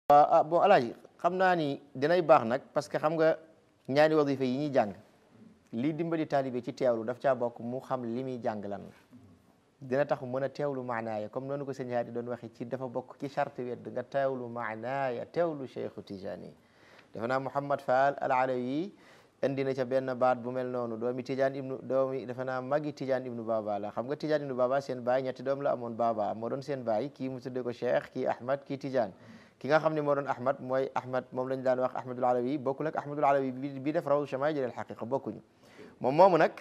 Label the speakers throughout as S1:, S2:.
S1: bon alaaji xam naa ni dinay baax nag parce que xam nga ñaari wadifa yi ñuy jàng lii dimbali taalibe ci teewlu daf caa bokk mu xam li muy jàng lan la dina tax mën a teewlu maanaaya comme noonu ko sëñ Haadi doon waxee ci dafa bokk ci charte wedd nga teewlu maanaaya teewlu Cheikhu Tijani defe naa Mouhamad Fall al Alawi indi na ca benn baat bu mel noonu doomi Tijaan ibnu doomi defe naa magi Tijaan ibnu Baba la xam nga Tijaan ibnu Baba seen baay ñetti doom la amoon Baba moo doon seen baay kii mu tudde ko Cheikh kii Ahmad kii Tijaan ki nga xam ne moo doon Ahmad mooy Ahmad moom lañ daan wax Ahmadul Alawi bokkul ak Ahmadul Alawi bi def raw Chamaa'il al Haqiqa bokkuñu moom moomu nag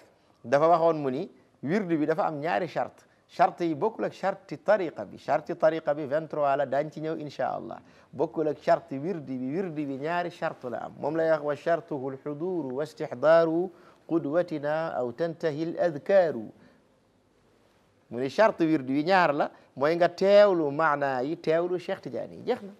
S1: dafa waxoon mu ni wirdu bi dafa am ñaari charte yi bokkul ak charte tariqa bi 23 la daañ ci ñëw insha allah bokkul ak charte wirdi bi ñaari charte la am moom lay wax wa chartuhu alxuduru wa istixdaaru qudwatina aw tantahi al adkaaru mu ni charte wirdi bi ñaar la mooy nga teewlu maanaa yi teewlu Cheikh Tidiane yi jeex na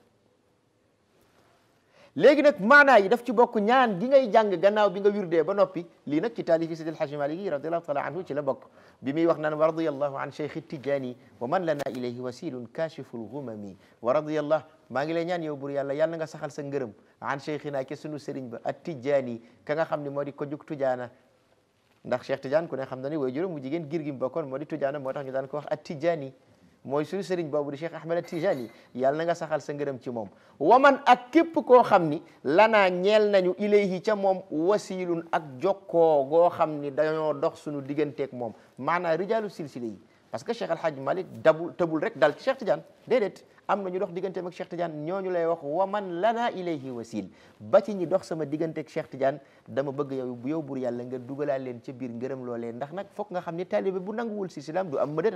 S1: léegi nag maanaa yi daf ci bokk ñaan gi ngay jàng gannaaw bi nga wirdee ba noppi lii nag ci taalifi Seydi El Hadji Malick yi radiallahu taala anhu ci la bokk bi muy wax naan wa radiyallahu an Cheikh Tidiane wa man lana ilayhi wasilun kashiful ghumami wa radiyallahu maa ngi lay ñaan yow bur yàlla yàlla nga saxal sa ngërëm an cheikhina ke sunu sëriñ ba at Tidiane ka nga xam ne moo di ko jug tujaana ndax Cheikh Tidiane ku ne xam na ni way juróom mu jigéen gir gi mu bokkoon moo di tujaana moo tax ñu daan ko wax at Tidiane mooy suñu sëriñ boobu di Cheikh Ahmed Tijani yàlla na nga saxal sa ngërëm ci moom waman ak képp koo xam ni lanaa ñeel nañu ilayhi ca moom wasilun ak jokkoo goo xam ni dañoo dox suñu digganteeg moom maanaam rijaalu silsile yi parce que Cheikh Alhaji Malick tëbul rek dal ci Cheikh Tidiane déedéet am na ñu dox digganteem ak Cheikh Tidiane ñooñu lay wax waman lanaa ilayhi wasil ba ci ñi dox sama digganteeg Cheikh Tidiane dama bëgg yow bur yàlla nga dugalaa leen ca biir ngërëm loolee ndax nag foog nga xam ni taalibe bu nanguwul silsilaam du am mëdét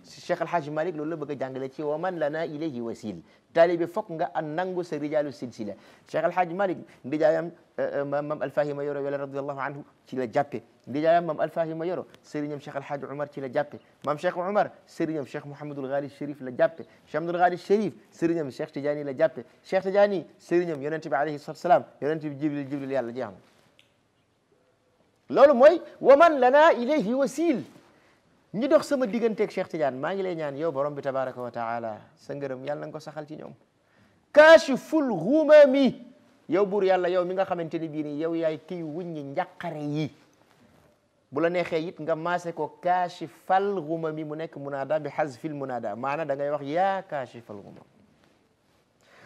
S1: Cheikh El Hadj Malick loolu la bëgg a jàngale ci wa man lana ilayhi wasil taalibe fokk nga an nangu sa rijaalu silsila Cheikh El Hadj Malick ndijaayam mam Alfahima Yoro wala radiyallahu anhu ci la jàppe ndijaayam mam Alfahima Yoro sëriñam Cheikh El Hadj Omar ci la jàppe mam Cheikh Omar sëriñam Cheikh Mouhamadul Ghali Chérif la jàppe Cheikh Abdoul Ghali Chérif sëriñam Cheikh Tidiane la jàppe Cheikh Tidiane sëriñam yonente bi alayhi salatu salaam yonente bi Jibril yàlla jeex na loolu mooy wa man lana ilayhi wasil ñi dox sama digganteeg Cheikh Tidiane maa ngi lay ñaan yow borom bi tabaraka wa taala sa ngërëm yàlla nga ko saxal ci ñoom kaashiful ghumami yow buur yàlla yow mi nga xamante ni bii ni yow yaay kiy wuññi njàqare yi bu la neexee it nga maase ko kaashifal ghumami mu nekk munada bi hazfil munada maana da ngay wax yaa kaashifal ghumam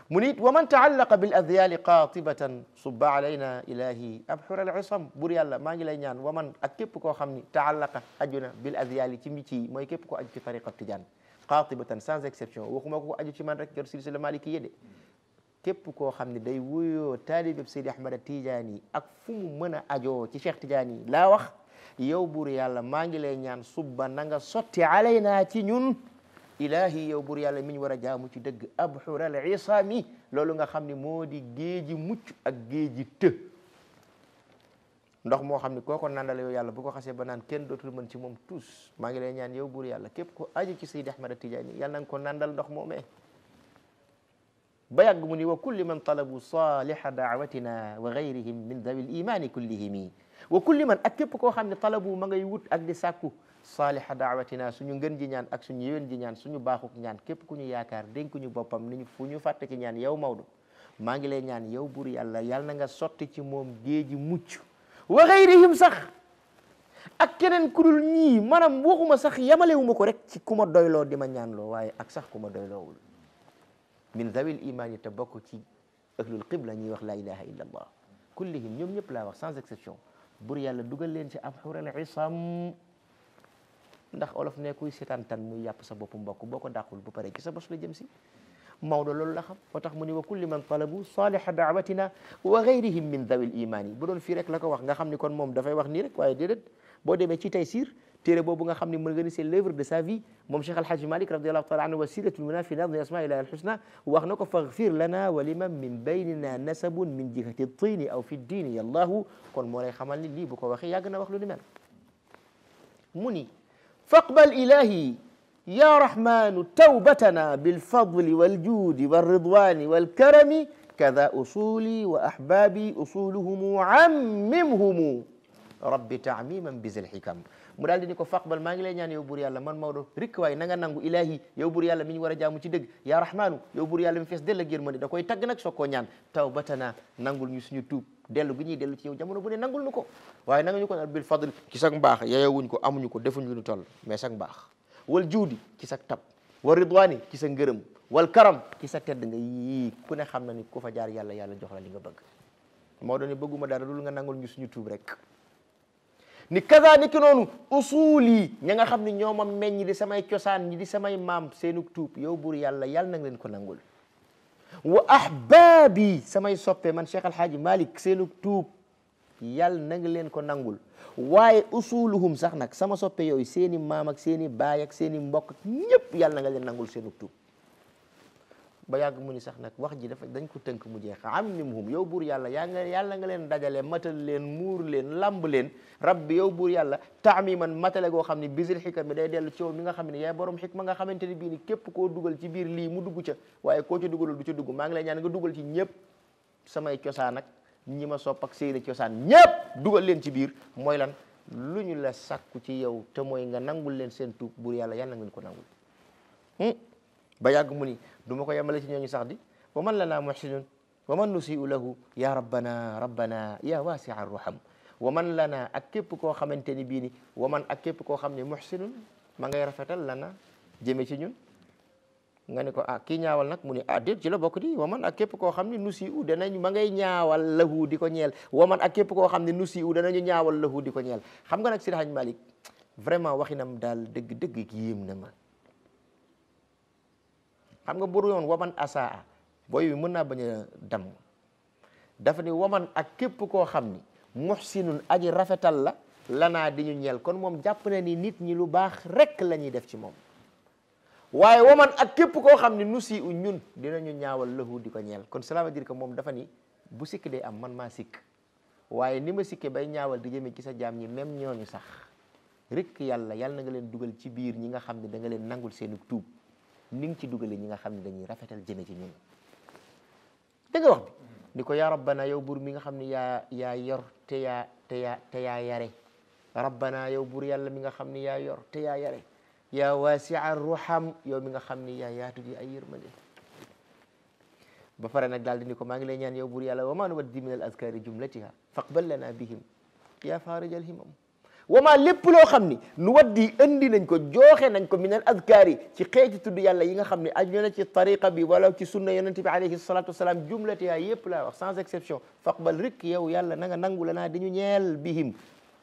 S1: mu nit wa man taallaqa bil adyali qatibatan subba alayna ilahi abxura al isam bur yàlla maa ngi lay ñaan wa man ak képp koo xam ni taallaqa aju na bil adyali ci mbici yi mooy képp ko aju ci tariqa Tidiane qatibatan sans exception waxuma ko aju ci man rek yor silsila maliki yéde képp koo xam ne day wuyoo taalibeb Seydi Ahmad Tidiane yi ak fu mu mën a ajoo ci Cheikh Tidiane yi laa wax yow bur yàlla maa ngi lay ñaan subba na nga sotti alayna ci ñun ilahi yow bur yàlla mi ñu war a jaamu ci dëgg abxural isami loolu nga xam ne moo di géeji mucc ak géeji të ndox moo xam ne kooko nandal yow yàlla bu ko xasee ba naan kenn dootul mën ci moom tous maa ngi lay ñaan yow bur yàlla képp ko aju ci Seydi Ahmad Tidiane yàlla na nga ko nandal ndox moomee ba yàgg mu ni wa kulli man talabu saliha daawatina wa gayrihim min dawi l imani kullihimi wa kulli man ak képp koo xam ne talabu ma ngay wut ak di sàkku saliha daawatina suñu ngën ji ñaan ak suñu yéwén ji ñaan suñu baaxuk ñaan képp ku ñu yaakaar dénku ñu boppam ni fu ñu fàtte ci ñaan yow Maodo maa ngi lay ñaan yow bur yàlla yàlla na nga sotti ci moom géeji mucc wa gayrihim sax ak keneen ku dul ñii maanaam waxuma sax yamalewuma ko rek ci ku ma doyloo di ma ñaanloo waaye ak sax ku ma doyloowul min zawil imani te bokk ci ahlul qibla ñuy wax la ilaha illa allah kullihim ñoom ñëpp laa wax sans exception bur yàlla dugal leen ci abxural isam ndax olof ne kuy seetaan tan muy yàpp sa bopp mbokk boo ko dàqul bu pare ci sa bos la jëm si Maodo loolu la xam moo tax mu ni wa kulli man talabu saliha daawatina wa gayrihim min dawil imani bu doon fii rek la ko wax nga xam ni kon moom dafay wax nii rek waaye déedéet boo demee ci Taysir téere boobu nga xam ne mën nga ni c'est l'œuvre de sa vie moom Cheikh Alhaji Malick radiallahu taala anhu wasilatul muna fi nadmi asma ilahi alhusna wax na ko faghfir lana wa liman min baynina nasabun min jihati tini aw fi diini yallahu kon moo lay xamal ni lii bu ko waxee yàgg na wax lu ni mel mu ni faqbal ilahi ya rahmanu tawbatana bilfadli waljudi walridwani walkarami kada usuli wa ahbabi usuluhumu ammimhumu rabbi taamiman bizil hikam mu daal di ni ko faqbal maa ngi lay ñaan yow buur yàlla man Maodo rikk waaye na nga nangu ilahi yow buur yàlla mi ñu war a jaamu ci dëgg ya rahmaanu yow buur yàlla mi fees dell ak yërmande da koy tagg nag soo koo ñaan tawbatana nangul ñu suñu tuub dellu gi ñuy dellu ci yow jamono bu ne nangul nu ko waaye nanga ñu ko nag bil fadl ci sag mbaax yeyewuñ ko amuñu ko defuñ lu ñu toll mais sag mbaax wal juudi ci sag tab wa ridwani ci sa ngërëm wal karam ci sa tedd nga yii ku ne xam na ni ku fa jaar yàlla yàlla jox la li nga bëgg moo doon ni bëgguma dara dul nga nangul ñu suñu tuub rek ni kaza ni ki noonu usuul yi ña nga xam ne ñoo ma meññ di samay cosaan ñi di samay maam seenu tuub yow buur yàlla yàlla na nga leen ko nangul wa ahbaabi samay soppe man Cheikh Alhaaji Malick seenu tuub yàlla na nga leen ko nangul waaye usuluhum sax nag sama soppe yooyu seeni maam ak seeni baay ak seeni mbokk ñëpp yàlla na nga leen nangul seenu tuub ba yàgg mu ni sax nag wax ji dafa dañ ko tënk mu jeex ammimhum yow buur yàlla yàlla nga leen dajale matal leen muur leen lamb leen rabbi yow buur yàlla taamiman matale goo xam ne bisil xikam mi day dellu ci yow mi nga xam ne yaay borom xikma nga xamante ni bii ni képp koo dugal ci biir lii mu dugg ca waaye koo ca dugalul du ca dugg maa ngi lay ñaan nga dugal ci ñëpp samay cosaan ak ñi ma sopp ak seeni cosaan ñëpp dugal leen ci biir mooy lan lu ñu la sàkku ci yow te mooy nga nangul leen seen tuub buur yàlla yàlla nga leen ko nangul ba yàgg mu ni du ma ko yemale ci ñooñu sax di wa man lana muhsinun wa man nusiu lahu ya rabbana rabbana ya wasia arraham wa man lana ak képp koo xamante ni bii ni wa man ak képp koo xam ne muhsinun ma ngay rafetal lana jëme ci ñun nga ne ko ah kii ñaawal nag mu ni ah déet ci la bokk di wa man ak képp koo xam ne nusiu danañ ma ngay ñaawal lahu di ko ñeel wa man ak képp koo xam ne nusiu danañu ñaawal lahu di ko ñeel xam nga nag Seydi Hadji Malick vraiment waxinam daal dëgg yéem na ma xam nga buru yoon waman asaa booy bi mën naa bañ a dam dafa ni waman ak képp koo xam ni muhsinun aji rafetal la lanaa di ñu ñeel kon moom jàpp na ni nit ñi lu baax rek la ñuy def ci moom waaye waman ak képp koo xam ni nusi u ñun dinañu ñaawal lahu di ko ñeel kon cela veut dire que moom dafa ni bu sikk day am man maa sikk waaye ni ma sikke bay ñaawal di jëme ci sa jaam ñi même ñooñu sax rek yàlla na nga leen dugal ci biir ñi nga xam ne da nga leen nangul seenu tuub ni nga ci dugale ñi nga xam ne dañuy rafetal jëme ci ñun da nga wax bi ni ko yaa rabbana yow buur mi nga xam ne yaa yor te yaa yare rabbana yow buur yàlla mi nga xam ne yaa yor te yaa yare yaa waasi'a ruham yow mi nga xam ne yaa yaatu ji ay yërmande ba pare nag daal di ni ko maa ngi lay ñaan yow buur yàlla wa ma nuwaddi min al azkari jumlatiha faqbal lana bihim yaa farijal himam wama lépp loo xam ni nu waddi andi nañ ko jooxe nañ ko minal azkaar yi ci xeeti tudd yàlla yi nga xam ne aju na ci tariqa bi wala ci sunna yonente bi alayhi salatu wasalaam jumlatiha yépp laa wax sans exception faqbal rek yow yàlla na nga nangu la naa di ñu ñeel bihim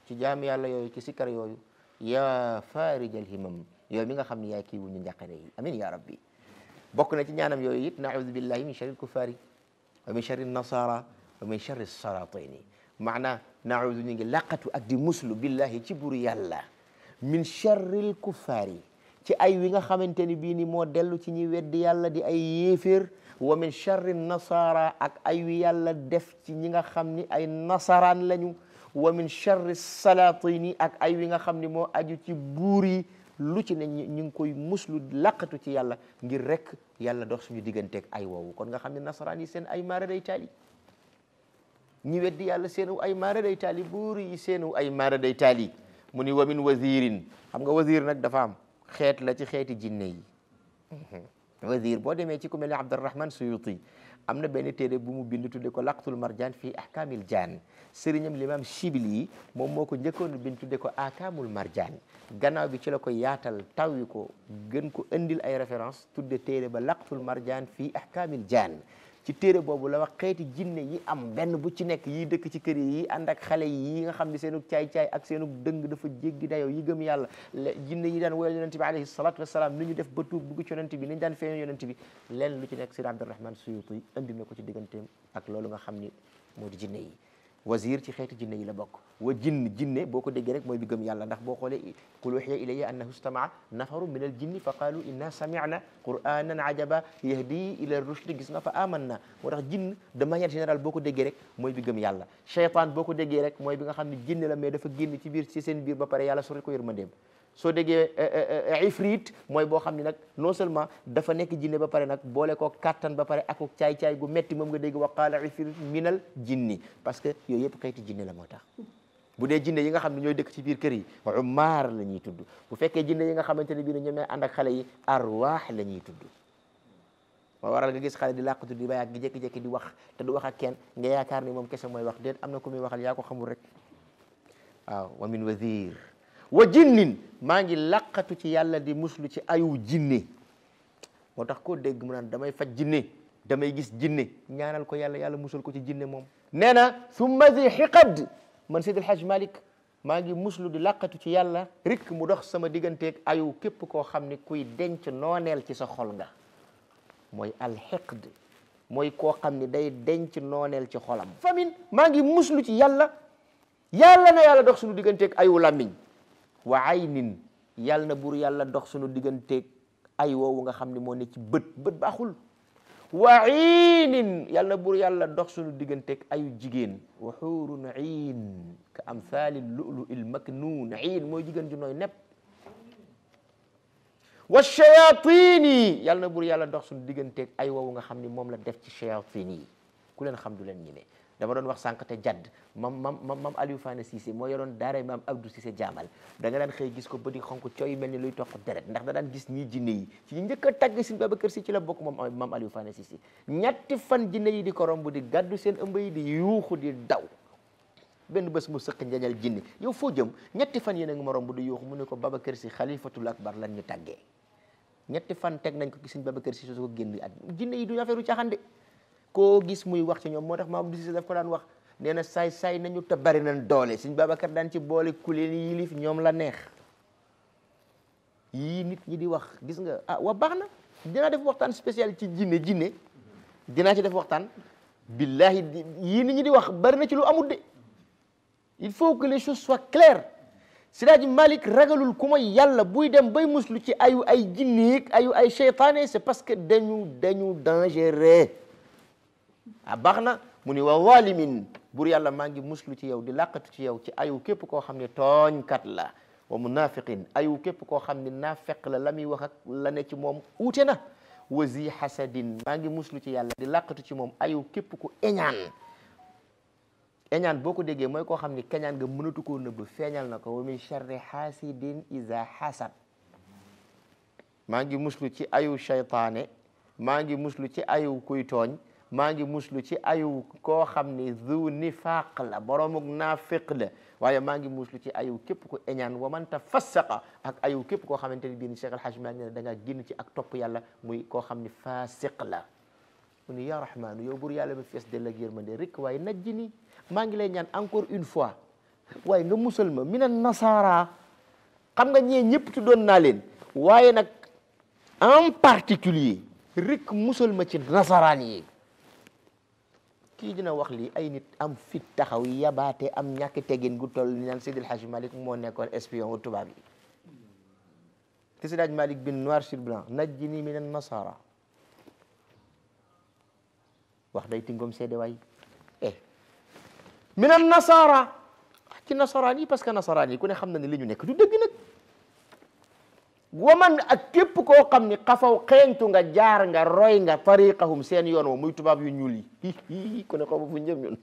S1: ci jaami yàlla yooyu ci sikkar yooyu ya farijal himam yow mi nga xam ne yaay kii wu ñu njàqare yi amin ya rabbi bokk na ci ñaanam yooyu it naudu billahi min sharri lkuffari wa min sharri nasara wa min sharri salatini maana naudu ñu ngi laqatu ak di muslu billahi ci buru yàlla min charril kuffaari ci ay wi nga xamante ni bii ni moo dellu ci ñi weddi yàlla di ay yéeféer wa min charri nasara ak ay wi yàlla def ci ñi nga xam ni ay nasaraan lañu wa min charri salatini ak ay wi nga xam ni moo aju ci buur yi lu ci ne ñu ngi koy muslu laqatu ci yàlla ngir rek yàlla dox suñu digganteeg ay woowu kon nga xam ne nasaraan yi seen ay maara day taali ñi weddi yàlla seenu ay maara day taali buur yi seenu ay maara day taali mu ni wa min wazirin xam nga wazir nag dafa am xeet la ci xeeti jinne yi wazir boo demee ci ku mel ne Abdurrahman Suyuti am na benn téere bu mu bind tudde ko laqtul marjan fi ahkamil jaan sëriñam l'imam Shibli moom moo ko njëkkoon bind tudde ko ahkamul marjan gannaaw bi ci la ko yaatal tawwi ko gën ko indil ay référence tudde téere ba laqtul marjan fi ahkamil jaan ci téere boobu la wax xeeti jinne yi am benn bu ci nekk yi dëkk ci kër yi ànd ak xale yi nga xam ne seenu caay-caay ak seenu dëng dafa jéggi dayoo yi gëm yàlla jinne yi daan woyal yonente bi alayhi salatu wasalaam ni ñu def ba tuub dugg ci yonente bi ni ñu daan feeñoo yonente bi leen lu ci nekk Seydi Abdurrahman Suyuti indi na ko ci digganteem ak loolu nga xam ni moo di jinne yi wazir ci xeeti jinne yi la bokk wa jinne boo ko déggee rek mooy bi gëm yàlla ndax boo xoolee qul uhiya ilayya annahu istama'a nafaru min al jinni fa qalu inna sami'na qur'anan ajaba yahdi ila rushdi gis nga fa amanna moo tax jinn de manière générale boo ko déggee rek mooy bi gëm yàlla cheytaan boo ko déggee rek mooy bi nga xam ne jinne la mais dafa génn ci biir ci seen biir ba pare yàlla sori ko yërmandeem soo déggee ifrit mooy boo xam ne nag non seulement dafa nekk jinne ba pare nag boole ko kattan ba pare ak caay-caay gu metti moom nga dégg wa qaala ifrit minal jinni parce que yooyu yëpp xeeti jinne la moo tax bu dee jinne yi nga xam ne ñooy dëkk ci biir kër yi umaar la ñuy tudd bu fekkee jinne yi nga xamante ne bii ne ñoom ñooy ànd ak xale yi arwaax la ñuy tudd moo waral nga gis xale di làqatu di bayaat gi jékki-jékki di wax te du wax ak kenn nga yaakaar ni moom kese mooy wax déet am na ku muy waxal yaa ko xamul rek waaw wa min wazir wa jinnin maa ngi làqatu ci yàlla di muslu ci ayu jinne moo tax koo dégg mu naan damay faj jinne damay gis jinne ñaanal ko yàlla yàlla musul ko ci jinne moom nee na summa zi xiqad man Seydi El Hadj Malick maa ngi muslu di làqatu ci yàlla rikk mu dox sama digganteeg ayu képp koo xam ne kuy denc nooneel ci sa xol nga mooy alxiqd mooy koo xam ne day denc nooneel ci xolam famine maa ngi muslu ci yàlla na yàlla dox suñu digganteeg ayu làmmiñ wa aynin yàlla na buur yàlla dox suñu digganteeg ay woowu nga xam ne moo ne ci bët baaxul wa iinin yàlla na buur yàlla dox suñu digganteeg ayu jigéen wa xuurun iin ka amthali lulu il maknuun iin mooy jigéen ju nooy nepp wa shayatini yàlla na buur yàlla dox suñu digganteeg ay woowu nga xam ne moom la def ci shayatin yi ku leen xam du leen ñime dama doon wax sànq te jadd mam Aliou Fane Cissé moo yoroon daara maam Abdou Cissé jaamal da nga daan xëy gis ko bëdi xonk cooy mel ni luy toq deret ndax da daan gis ñii jinne yi ci njëkk a tagg Sëñ Babacar Si ci la bokk moom mam Aliou Fane Cissé ñetti fan jinne yi di ko romb di gaddu seen ëmb yi di yuuxu di daw benn bés mu sëq njañal jinne yow foo jëm ñetti fan yéen a ngi ma romb di yuuxu mu ne ko Babacar Si xalifatul akbar lan ñu tàggee ñetti fan teg nañ ko ci Sëñ Babacar Si su ko génn at jinne yi du affaire u caaxaan de koo gis muy wax ci ñoom moo tax maam Abdou Cissé daf ko daan wax nee na saay nañu te bari nañ doole Sëñ Babacar daan ci boole ku leen yilif ñoom la neex yii nit ñi di wax gis nga wa baax na dinaa def waxtaan spécial ci jinne dinaa ci def waxtaan billahi yii nit ñi di wax bari na ci lu amul de il faut que les choses soient claires Seydi Malick ragalul ku mooy yàlla buy dem bay muslu ci ayu ay jinneek ayu ay seytaane c'est parce que dañu dangereux baax na mu ni wa zalimin bur yàlla maa ngi muslu ci yow di làqatu ci yow ci ayu képp koo xam ne tooñkat la wa munafiqin ayu képp koo xam ne naafeq la muy wax ak la ne ci moom uute na wa zi hasadin maa ngi muslu ci yàlla di làqatu ci moom ayu képp ku eñaan boo ko déggee mooy koo xam ne keñaan nga mënatu koo nëbb feeñal na ko wa min sharri hasidin iza hasad maa ngi muslu ci ayu shaytaane maa ngi muslu ci ayu kuy tooñ maa ngi muslu ci ayu koo xam ne zu nifaq la boromuk naafiq la waaye maa ngi muslu ci ayu képp ku eñaan wa man tafassaqa ak ayu képp koo xamante ne bii ni Cheikh El Hadj Malick ne da ngaa génn ci ak topp yàlla muy koo xam ne fasiq la mu ni ya rahmaanu yow bur yàlla mi fees dell ak yërmande rek waaye najjini maa ngi lay ñaan encore une fois waaye nga musal ma minan nasara xam nga ñee ñëpp tuddoon naa leen waaye nag en particulier rek musal ma ci nasaraan yi kii dina wax lii ay nit am fit taxaw yabaate am ñàkk teggin gu toll ni naan Seydi El Hadji Malick moo nekkoon espion wu tubaab yi te Seydi El Hadji Malick bin noir sur blanc najjini minan nasara wax day tingom seede waay minan nasara ci nasaraan yi parce que nasaraan yi ku ne xam na ne li ñu nekk du dëgg nag waman ak képp koo xam ni xafaw xeeñtu nga jaar nga roy nga tariqahum seen yoon wa muy tubaab yu ñuul yi ku ne xaw ma fu njëm ñun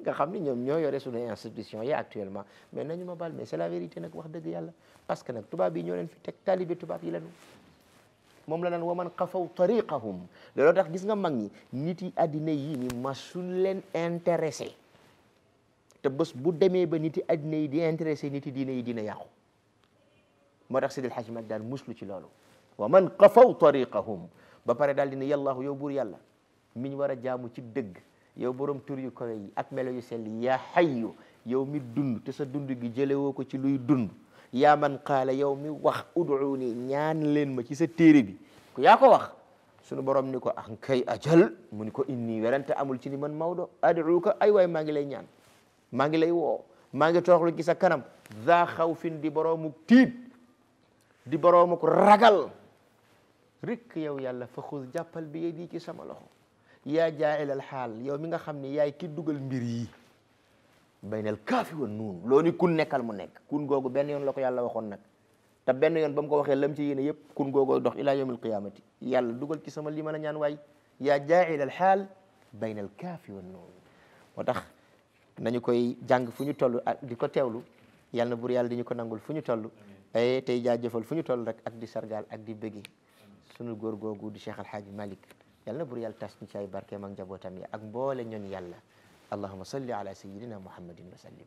S1: nga xam ni ñoom ñoo yore suñu institution yi actuellement mais nañu ma baal mais c'est la vérité nag wax dëgg yàlla parce que nag tubaab yi ñoo leen fi teg talibé tubaab yi lañu moom la naan waman xafaw tariqahum looloo tax gis nga mag ñi nit yi addina yi ni masul leen intéressé te bés bu demee ba nit yi addina yi di intéressé nit yi diine yi dina yàqu moo tax Seydi El Hadji Malick daal muslu ci loolu wa man qafaw tariqahum ba pare daal dina yàllaahu yow buur yàlla mi ñu war a jaamu ci dëgg yow borom tur yu kawe yi ak melo yu sell yaa hayyu yow mi dund te sa dund gi jëlewoo ko ci luy dund yaa man qaala yow mi wax ud'uuni ñaan leen ma ci sa téere bi ku yaa ko wax sunu borom ni ko ah kay ajal mu ni ko inni werante amul ci ni man Maodo ad'uuka ay waay maa ngi lay ñaan maa ngi lay woo maa ngi toroxlu ci sa kanam za xawfin di boroomu tiit di boroomu ko ragal rek yow yàlla fa xuz jàppal bi yadi ci sama loxo yaa jaa'il al xaal yow mi nga xam ne yaay ki dugal mbir yi baynal kaafi wa nuun loo ni kun nekkal mu nekk kun googu benn yoon la ko yàlla waxoon nag te benn yoon ba mu ko waxee lam ci yéene yëpp kun googoo dox ila yawmil qiyamati yàlla dugal ci sama li mën a ñaan waay yaa jaa'il al xaal baynal kaafi wa nuun moo tax nañu koy jàng fu ñu toll ak di ko teewlu yal na bur yàlla di ñu ko nangul fu ñu toll ay tey jaajëfal fu ñu toll rek ak di sargal ak di bëggi sunu góor googu di Cheikh Alhaaji Malick yal na bur yàlla tas ñu ci ay barkeem ak njabootam yi ak mboole ñoon yàlla allahumma salli ala sayyidina muhammadin wa sallim